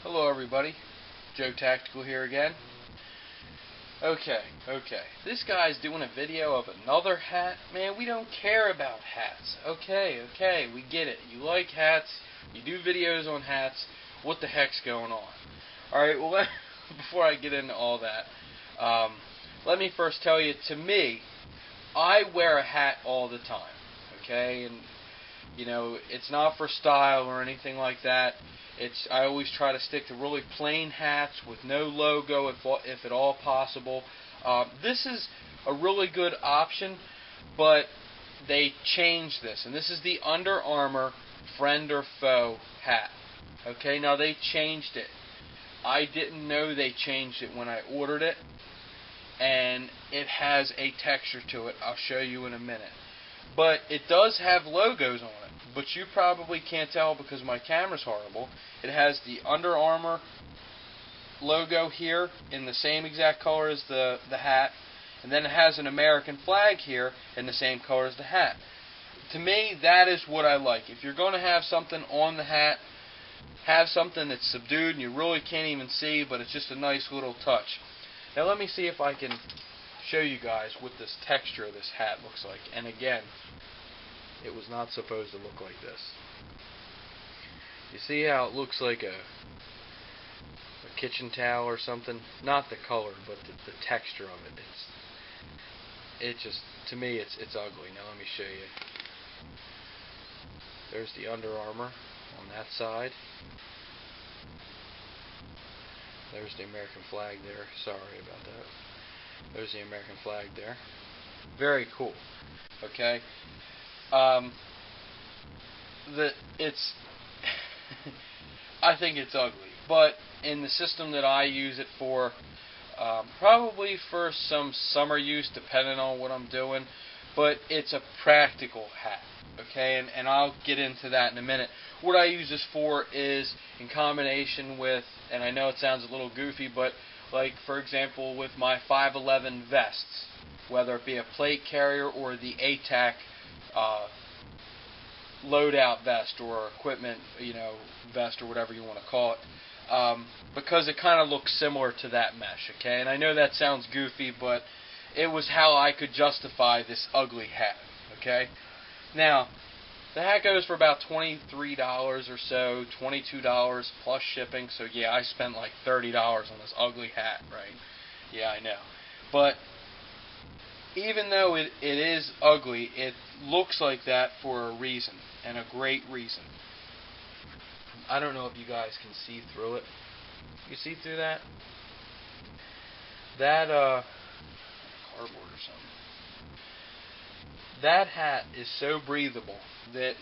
Hello everybody, Joe Tactical here again. Okay. This guy's doing a video of another hat. Man, we don't care about hats. Okay, we get it. You like hats, you do videos on hats. What the heck's going on? Alright, well, before I get into all that, let me first tell you, to me, I wear a hat all the time. Okay, and you know, it's not for style or anything like that. I always try to stick to really plain hats with no logo if at all possible. This is a really good option, but they changed this, and this is the Under Armour Friend or Foe hat. Okay, now they changed it. I didn't know they changed it when I ordered it, and it has a texture to it. I'll show you in a minute. But it does have logos on it, but you probably can't tell because my camera's horrible. It has the Under Armour logo here in the same exact color as the hat, and then it has an American flag here in the same color as the hat. To me, that is what I like. If you're going to have something on the hat, have something that's subdued and you really can't even see, but it's just a nice little touch. Now let me see if I can show you guys what this texture of this hat looks like. And again, it was not supposed to look like this. You see how it looks like a kitchen towel or something? Not the color, but the texture of it. It just, to me, it's ugly. Now let me show you. There's the Under Armour on that side. There's the American flag there. Sorry about that. There's the American flag there. Very cool. Okay. It's I think it's ugly, but in the system that I use it for, probably for some summer use, depending on what I'm doing. But it's a practical hat. Okay, and I'll get into that in a minute. What I use this for is in combination with, and I know it sounds a little goofy, but like, for example, with my 511 vests, whether it be a plate carrier or the ATAC loadout vest or equipment, vest or whatever you want to call it, because it kind of looks similar to that mesh. Okay, and I know that sounds goofy, but it was how I could justify this ugly hat. Okay. Now, the hat goes for about $23 or so, $22 plus shipping. So yeah, I spent like $30 on this ugly hat, right? Yeah, I know. But even though it is ugly, it looks like that for a reason, and a great reason. I don't know if you guys can see through it. You see through that? That cardboard or something. That hat is so breathable that,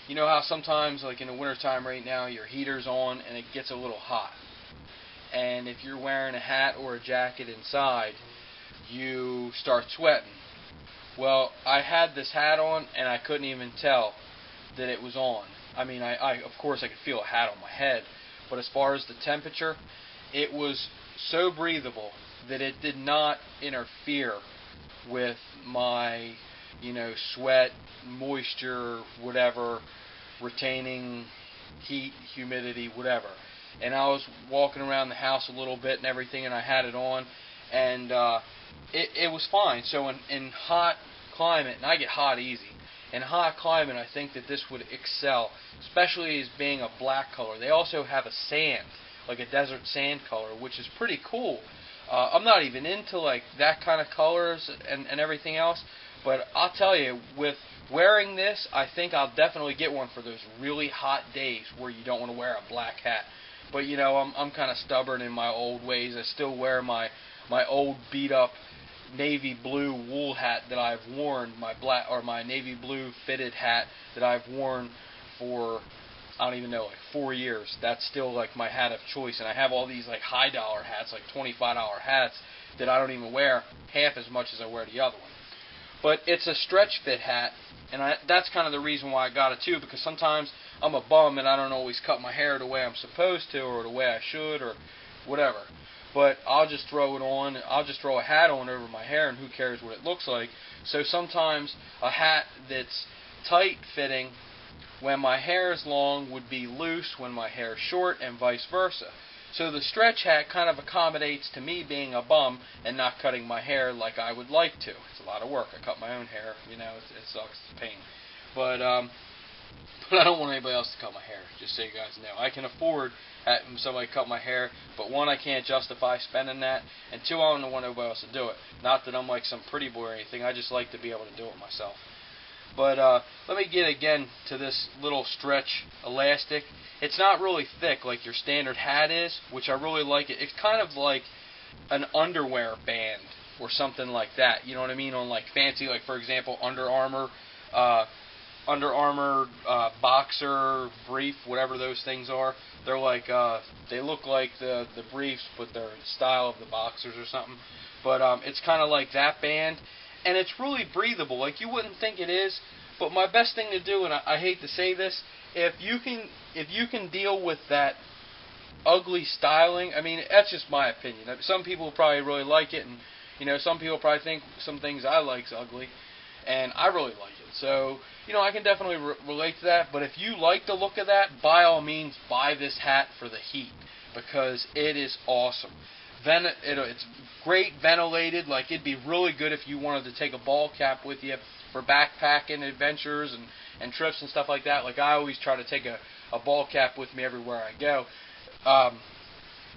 you know how sometimes, like in the wintertime right now, your heater's on and it gets a little hot. And if you're wearing a hat or a jacket inside, you start sweating. Well, I had this hat on and I couldn't even tell that it was on. I mean, I of course I could feel a hat on my head, but as far as the temperature, it was so breathable that it did not interfere with my sweat, moisture, whatever, retaining heat, humidity, whatever. And I was walking around the house a little bit and everything, and I had it on, and it was fine. So in hot climate, and I get hot easy, in hot climate I think that this would excel, especially as being a black color. They also have a sand, like a desert sand color, which is pretty cool. I'm not even into like that kind of colors and everything else, but I'll tell you, with wearing this, I think I'll definitely get one for those really hot days where you don't want to wear a black hat. But I'm kind of stubborn in my old ways. I still wear my old beat up navy blue wool hat that I've worn, my navy blue fitted hat that I've worn for, I don't even know, like 4 years. That's still like my hat of choice, and I have all these like high dollar hats, like $25 hats, that I don't even wear half as much as I wear the other one. But it's a stretch fit hat, and that's kind of the reason why I got it too, because sometimes I'm a bum and I don't always cut my hair the way I'm supposed to or the way I should or whatever. But I'll just throw it on, I'll just throw a hat on over my hair, and who cares what it looks like. So sometimes a hat that's tight fitting when my hair is long would be loose when my hair is short, and vice versa. So the stretch hat kind of accommodates to me being a bum and not cutting my hair like I would like to. It's a lot of work. I cut my own hair, you know, it sucks, it's a pain. But I don't want anybody else to cut my hair, just so you guys know. I can afford having somebody cut my hair, but one, I can't justify spending that, and two, I don't want nobody else to do it. Not that I'm like some pretty boy or anything, I just like to be able to do it myself. But let me get again to this little stretch elastic. It's not really thick like your standard hat is, which I really like it. It's kind of like an underwear band or something like that. You know what I mean? On like fancy, like for example, Under Armour boxer brief, whatever those things are. They're like they look like the briefs, but they're in style of the boxers or something. But it's kind of like that band. And it's really breathable. Like, you wouldn't think it is, but my best thing to do, and I hate to say this, if you can deal with that ugly styling, I mean, that's just my opinion. Some people probably really like it, and you know, some people probably think some things I like is ugly, and I really like it. So, you know, I can definitely relate to that. But if you like the look of that, by all means, buy this hat for the heat, because it is awesome. It's great ventilated. Like, it'd be really good if you wanted to take a ball cap with you for backpacking adventures and trips and stuff like that. Like, I always try to take a ball cap with me everywhere I go.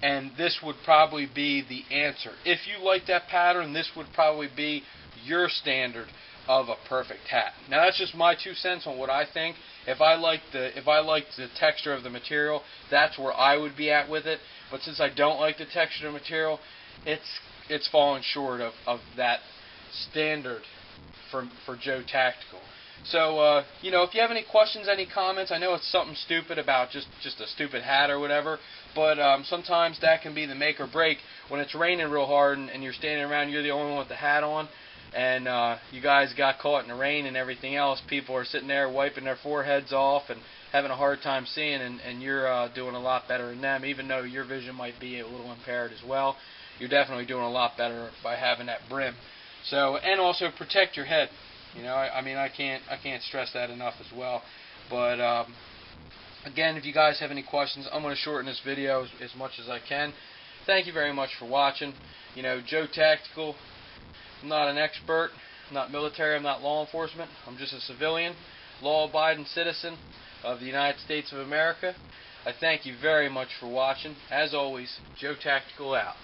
And this would probably be the answer. If you like that pattern, this would probably be your standard of a perfect hat. Now, that's just my 2 cents on what I think. If I liked the texture of the material, that's where I would be at with it. But since I don't like the texture of the material, it's falling short of that standard for Joe Tactical. So, you know, if you have any questions, any comments, I know it's something stupid about just a stupid hat or whatever, but sometimes that can be the make or break. When it's raining real hard and you're standing around, you're the only one with the hat on, and you guys got caught in the rain and everything else. People are sitting there wiping their foreheads off and having a hard time seeing, and you're doing a lot better than them, even though your vision might be a little impaired as well. You're definitely doing a lot better by having that brim. So, and also protect your head. You know, I mean, I can't stress that enough as well. But again, if you guys have any questions, I'm going to shorten this video as much as I can. Thank you very much for watching. You know, Joe Tactical. I'm not an expert. I'm not military. I'm not law enforcement. I'm just a civilian, law-abiding citizen of the United States of America. I thank you very much for watching. As always, Joe Tactical out.